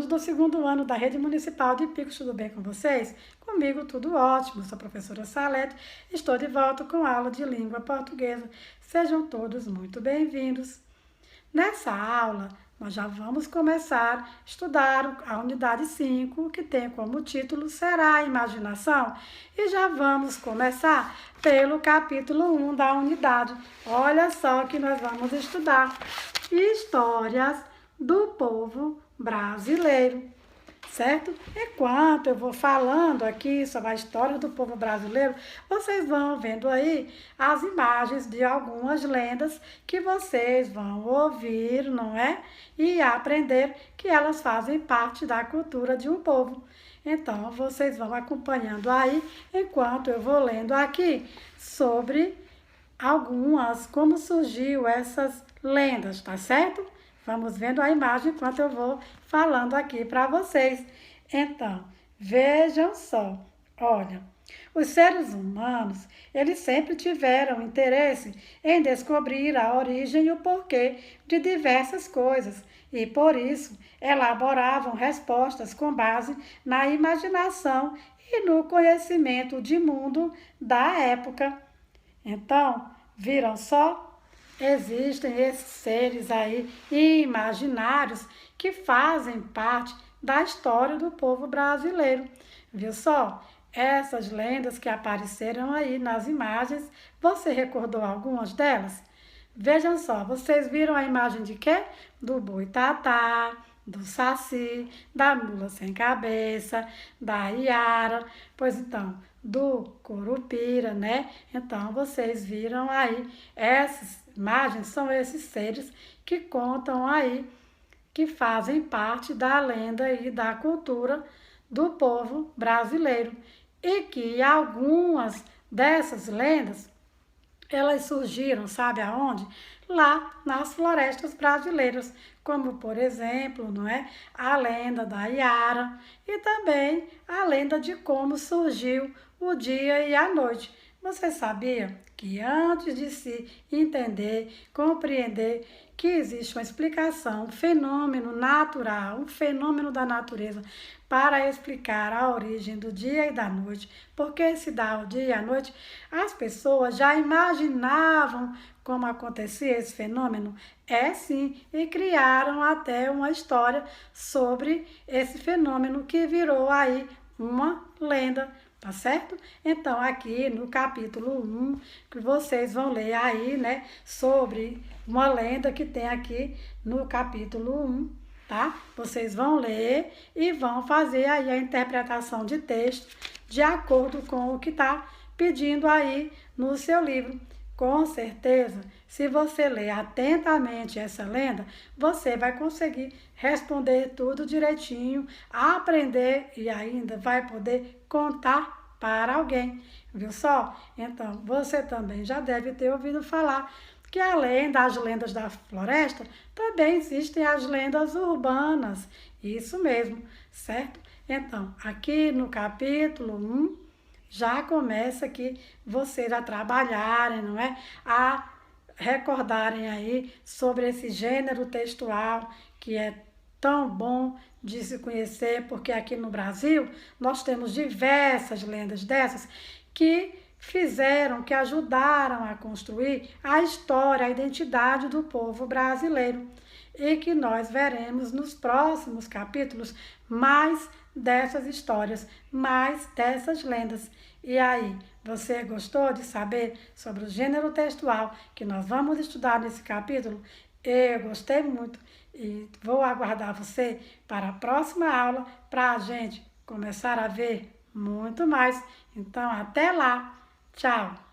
do segundo ano da Rede Municipal de Picos, tudo bem com vocês? Comigo tudo ótimo, sou a professora Salete, estou de volta com aula de língua portuguesa. Sejam todos muito bem-vindos. Nessa aula, nós já vamos começar a estudar a unidade 5, que tem como título Será a Imaginação? E já vamos começar pelo capítulo 1 da unidade. Olha só que nós vamos estudar histórias do povo brasileiro, certo? Enquanto eu vou falando aqui sobre a história do povo brasileiro, vocês vão vendo aí as imagens de algumas lendas que vocês vão ouvir, não é? E aprender que elas fazem parte da cultura de um povo. Então, vocês vão acompanhando aí, enquanto eu vou lendo aqui sobre algumas, como surgiu essas lendas, tá certo? Vamos vendo a imagem enquanto eu vou falando aqui para vocês. Então, vejam só, olha, os seres humanos, eles sempre tiveram interesse em descobrir a origem e o porquê de diversas coisas e, por isso, elaboravam respostas com base na imaginação e no conhecimento de mundo da época. Então, viram só? Existem esses seres aí imaginários que fazem parte da história do povo brasileiro. Viu só? Essas lendas que apareceram aí nas imagens, você recordou algumas delas? Vejam só, vocês viram a imagem de quê? Do boitatá, do saci, da mula sem cabeça, da iara, pois então, do curupira, né? Então, vocês viram aí, essas imagens são esses seres que contam aí, que fazem parte da lenda e da cultura do povo brasileiro. E que algumas dessas lendas, elas surgiram, sabe aonde? Lá nas florestas brasileiras, como por exemplo, não é? A lenda da Iara e também a lenda de como surgiu o dia e a noite. Você sabia que antes de se entender, compreender que existe uma explicação, um fenômeno natural, um fenômeno da natureza para explicar a origem do dia e da noite, porque se dá o dia e a noite, as pessoas já imaginavam como acontecia esse fenômeno? É sim, e criaram até uma história sobre esse fenômeno que virou aí uma lenda. Tá certo? Então, aqui no capítulo 1, que vocês vão ler aí, né, sobre uma lenda que tem aqui no capítulo 1, tá? Vocês vão ler e vão fazer aí a interpretação de texto de acordo com o que tá pedindo aí no seu livro. Com certeza, se você ler atentamente essa lenda, você vai conseguir responder tudo direitinho, aprender e ainda vai poder contar para alguém, viu só? Então, você também já deve ter ouvido falar que além das lendas da floresta, também existem as lendas urbanas, isso mesmo, certo? Então, aqui no capítulo 1, já começa aqui vocês a trabalharem, não é? A recordarem aí sobre esse gênero textual que é tão bom de se conhecer, porque aqui no Brasil nós temos diversas lendas dessas que fizeram, que ajudaram a construir a história, a identidade do povo brasileiro. E que nós veremos nos próximos capítulos mais dessas histórias, mais dessas lendas. E aí, você gostou de saber sobre o gênero textual que nós vamos estudar nesse capítulo? Eu gostei muito e vou aguardar você para a próxima aula para a gente começar a ver muito mais. Então, até lá. Tchau!